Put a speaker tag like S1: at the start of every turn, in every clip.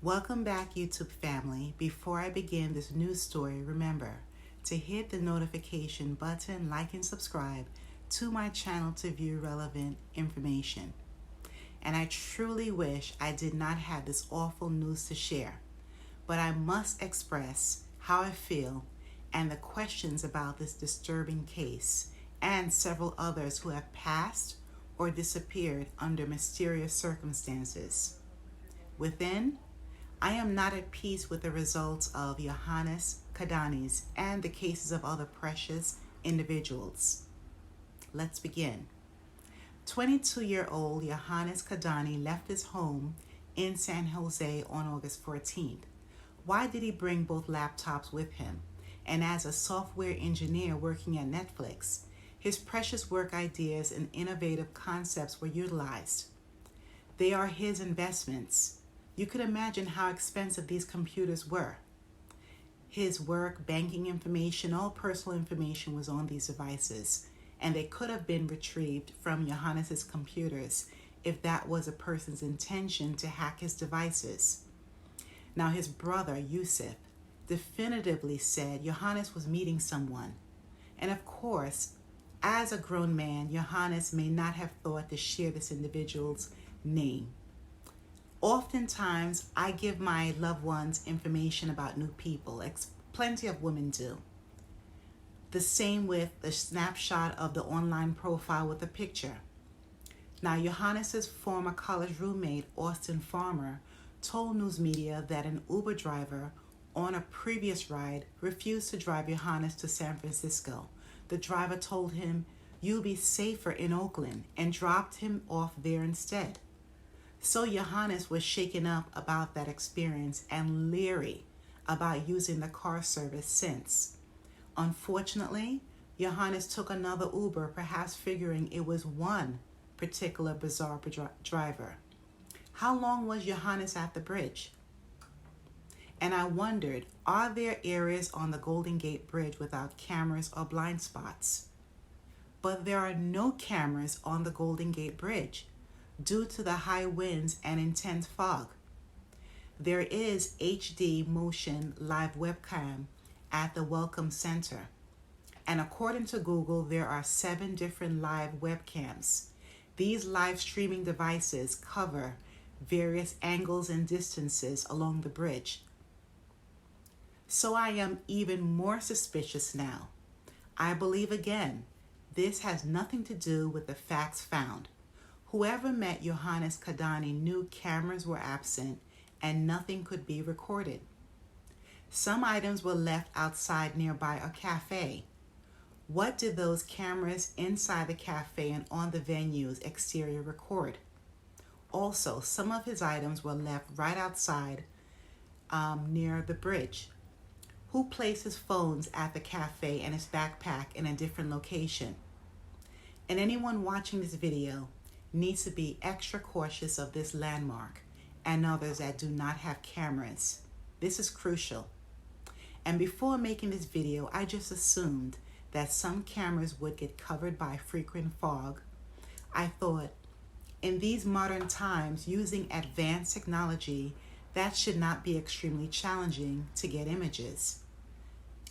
S1: Welcome back, YouTube family. Before I begin this news story, remember to hit the notification button, like and subscribe to my channel to view relevant information. And I truly wish I did not have this awful news to share, but I must express how I feel and the questions about this disturbing case and several others who have passed or disappeared under mysterious circumstances. Within, I am not at peace with the results of Yohanes Kidane's and the cases of other precious individuals. Let's begin. 22-year-old Yohanes Kidane left his home in San Jose on August 14th. Why did he bring both laptops with him? And as a software engineer working at Netflix, his precious work ideas and innovative concepts were utilized. They are his investments. You could imagine how expensive these computers were. His work, banking information, all personal information was on these devices, and they could have been retrieved from Yohanes's computers if that was a person's intention to hack his devices. Now, his brother, Yusuf, definitively said Yohanes was meeting someone. And of course, as a grown man, Yohanes may not have thought to share this individual's name. Oftentimes, I give my loved ones information about new people. Plenty of women do. The same with the snapshot of the online profile with a picture. Now, Yohanes's former college roommate, Austin Farmer, told news media that an Uber driver on a previous ride refused to drive Yohanes to San Francisco. The driver told him, "You'll be safer in Oakland," and dropped him off there instead. So Yohanes was shaken up about that experience and leery about using the car service since. Unfortunately, Yohanes took another Uber, perhaps figuring it was one particular bizarre driver. How long was Yohanes at the bridge? And I wondered, are there areas on the Golden Gate Bridge without cameras or blind spots? But there are no cameras on the Golden Gate Bridge due to the high winds and intense fog. There is HD motion live webcam at the Welcome Center. And according to Google, there are 7 different live webcams. These live streaming devices cover various angles and distances along the bridge. So I am even more suspicious now. I believe again, this has nothing to do with the facts found. Whoever met Yohanes Kidane knew cameras were absent and nothing could be recorded. Some items were left outside nearby a cafe. What did those cameras inside the cafe and on the venue's exterior record? Also, some of his items were left right outside near the bridge. Who placed his phones at the cafe and his backpack in a different location? And anyone watching this video needs to be extra cautious of this landmark and others that do not have cameras. This is crucial. And before making this video, I just assumed that some cameras would get covered by frequent fog. I thought, in these modern times, using advanced technology, that should not be extremely challenging to get images.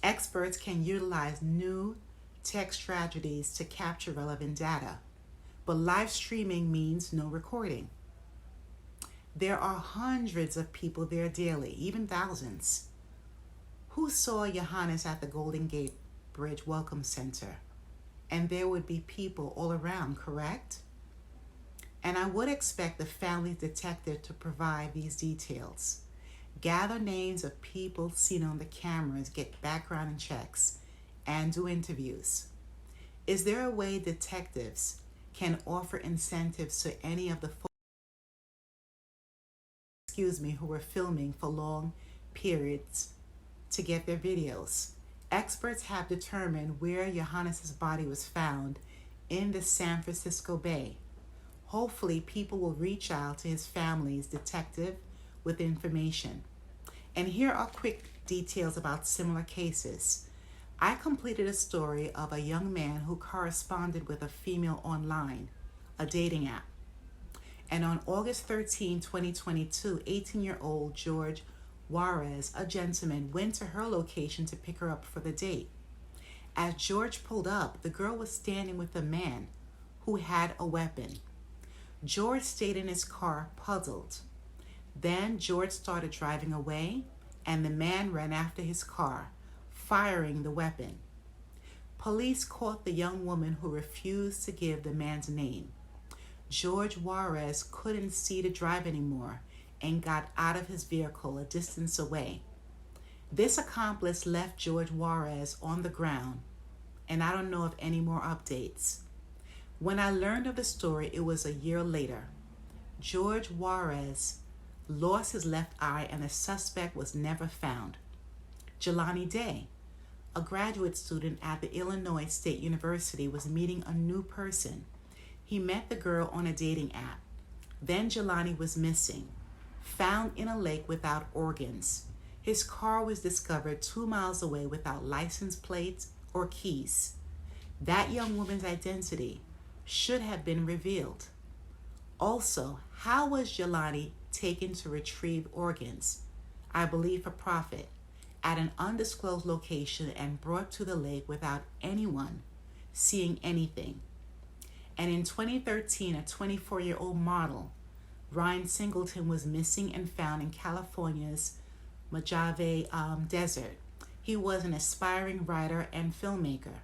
S1: Experts can utilize new tech strategies to capture relevant data, but live streaming means no recording. There are hundreds of people there daily, even thousands. Who saw Yohanes at the Golden Gate Bridge Welcome Center? And there would be people all around, correct? And I would expect the family's detective to provide these details. Gather names of people seen on the cameras, get background checks, and do interviews. Is there a way detectives can offer incentives to any of the folks who were filming for long periods to get their videos? Experts have determined where Yohanes's body was found in the San Francisco Bay. Hopefully, people will reach out to his family's detective with information. And here are quick details about similar cases. I completed a story of a young man who corresponded with a female online, a dating app. And on August 13, 2022, 18-year-old George Juarez, a gentleman, went to her location to pick her up for the date. As George pulled up, the girl was standing with a man who had a weapon. George stayed in his car, puzzled. Then George started driving away, and the man ran after his car, firing the weapon. Police caught the young woman who refused to give the man's name. George Juarez couldn't see to drive anymore and got out of his vehicle a distance away. This accomplice left George Juarez on the ground, and I don't know of any more updates. When I learned of the story, it was a year later. George Juarez lost his left eye, and the suspect was never found. Jelani Day, a graduate student at the Illinois State University, was meeting a new person. He met the girl on a dating app. Then Jelani was missing, found in a lake without organs. His car was discovered 2 miles away without license plates or keys. That young woman's identity should have been revealed. Also, how was Jelani taken to retrieve organs, I believe for profit, at an undisclosed location and brought to the lake without anyone seeing anything? And in 2013, a 24-year-old model, Ryan Singleton, was missing and found in California's Mojave Desert. He was an aspiring writer and filmmaker.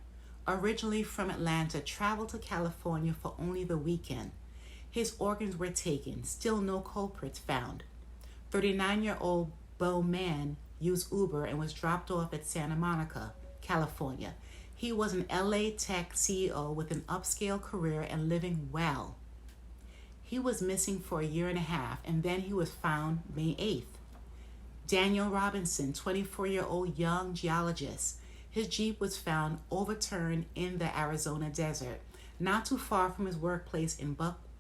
S1: Originally from Atlanta, traveled to California for only the weekend. His organs were taken, still no culprits found. 39-year-old Bo Man used Uber and was dropped off at Santa Monica, California. He was an LA tech CEO with an upscale career and living well. He was missing for a year and a half, and then he was found May 8th. Daniel Robinson, 24-year-old young geologist. His Jeep was found overturned in the Arizona desert, not too far from his workplace in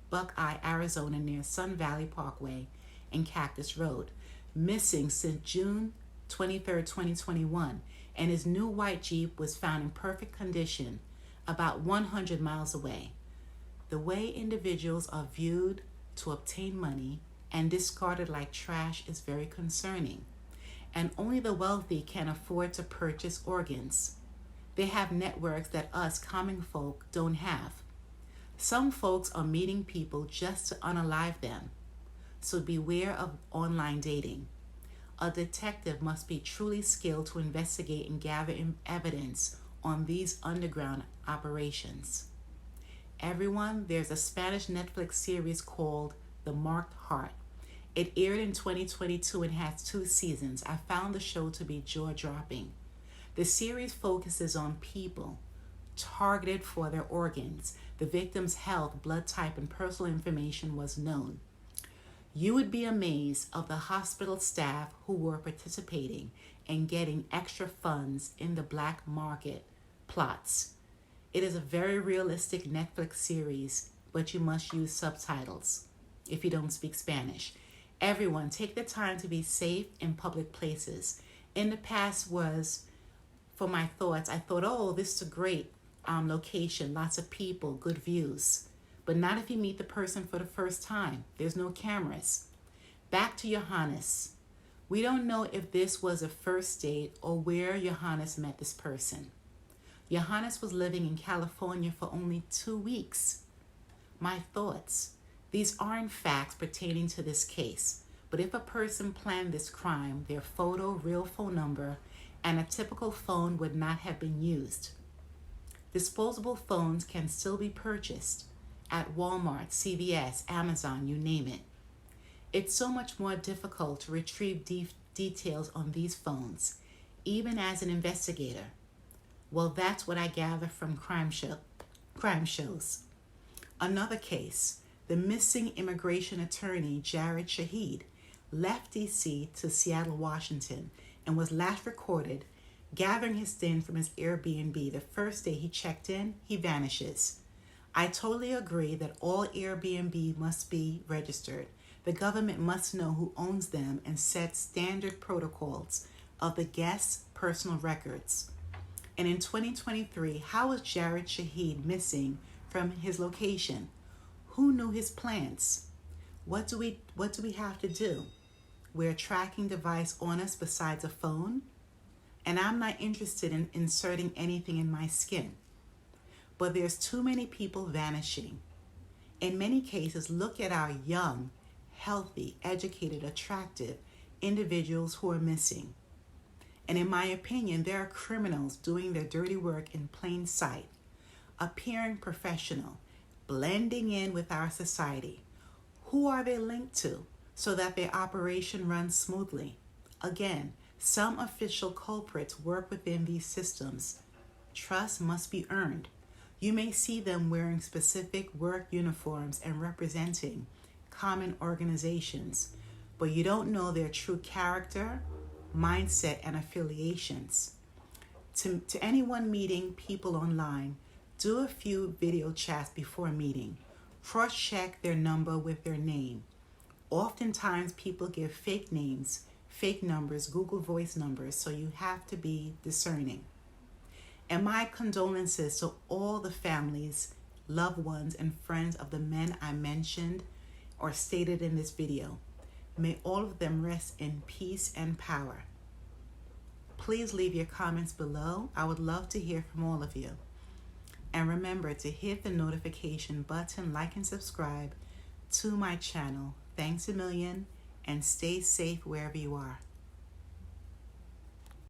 S1: Buckeye, Arizona, near Sun Valley Parkway and Cactus Road. Missing since June 23, 2021, and his new white Jeep was found in perfect condition about 100 miles away. The way individuals are viewed to obtain money and discarded like trash is very concerning, and only the wealthy can afford to purchase organs. They have networks that us common folk don't have. Some folks are meeting people just to unalive them, so beware of online dating. A detective must be truly skilled to investigate and gather evidence on these underground operations. Everyone, there's a Spanish Netflix series called The Marked Heart. It aired in 2022 and has 2 seasons. I found the show to be jaw-dropping. The series focuses on people targeted for their organs. The victim's health, blood type, and personal information was known. You would be amazed of the hospital staff who were participating and getting extra funds in the black market plots. It is a very realistic Netflix series, but you must use subtitles if you don't speak Spanish. Everyone, take the time to be safe in public places. In the past was, for my thoughts, I thought, oh, this is a great location, lots of people, good views. But not if you meet the person for the first time. There's no cameras. Back to Yohanes. We don't know if this was a first date or where Yohanes met this person. Yohanes was living in California for only 2 weeks. My thoughts. These aren't facts pertaining to this case, but if a person planned this crime, their photo, real phone number, and a typical phone would not have been used. Disposable phones can still be purchased at Walmart, CVS, Amazon, you name it. It's so much more difficult to retrieve details on these phones, even as an investigator. Well, that's what I gather from crime shows. Another case, the missing immigration attorney Jared Shahid left D.C. to Seattle, Washington, and was last recorded gathering his things from his Airbnb. The first day he checked in, he vanishes. I totally agree that all Airbnb must be registered. The government must know who owns them and set standard protocols of the guests' personal records. And in 2023, how was Jared Shahid missing from his location? Who knew his plans? What do we have to do? Wear a tracking device on us besides a phone? And I'm not interested in inserting anything in my skin. But there's too many people vanishing. In many cases, look at our young, healthy, educated, attractive individuals who are missing. And in my opinion, there are criminals doing their dirty work in plain sight, appearing professional, blending in with our society. Who are they linked to so that their operation runs smoothly? Again, some official culprits work within these systems. Trust must be earned. You may see them wearing specific work uniforms and representing common organizations, but you don't know their true character, mindset, and affiliations. To anyone meeting people online, do a few video chats before meeting. Cross-check their number with their name. Oftentimes, people give fake names, fake numbers, Google Voice numbers, so you have to be discerning. And my condolences to all the families, loved ones, and friends of the men I mentioned or stated in this video. May all of them rest in peace and power. Please leave your comments below. I would love to hear from all of you. And remember to hit the notification button, like and subscribe to my channel. Thanks a million, and stay safe wherever you are.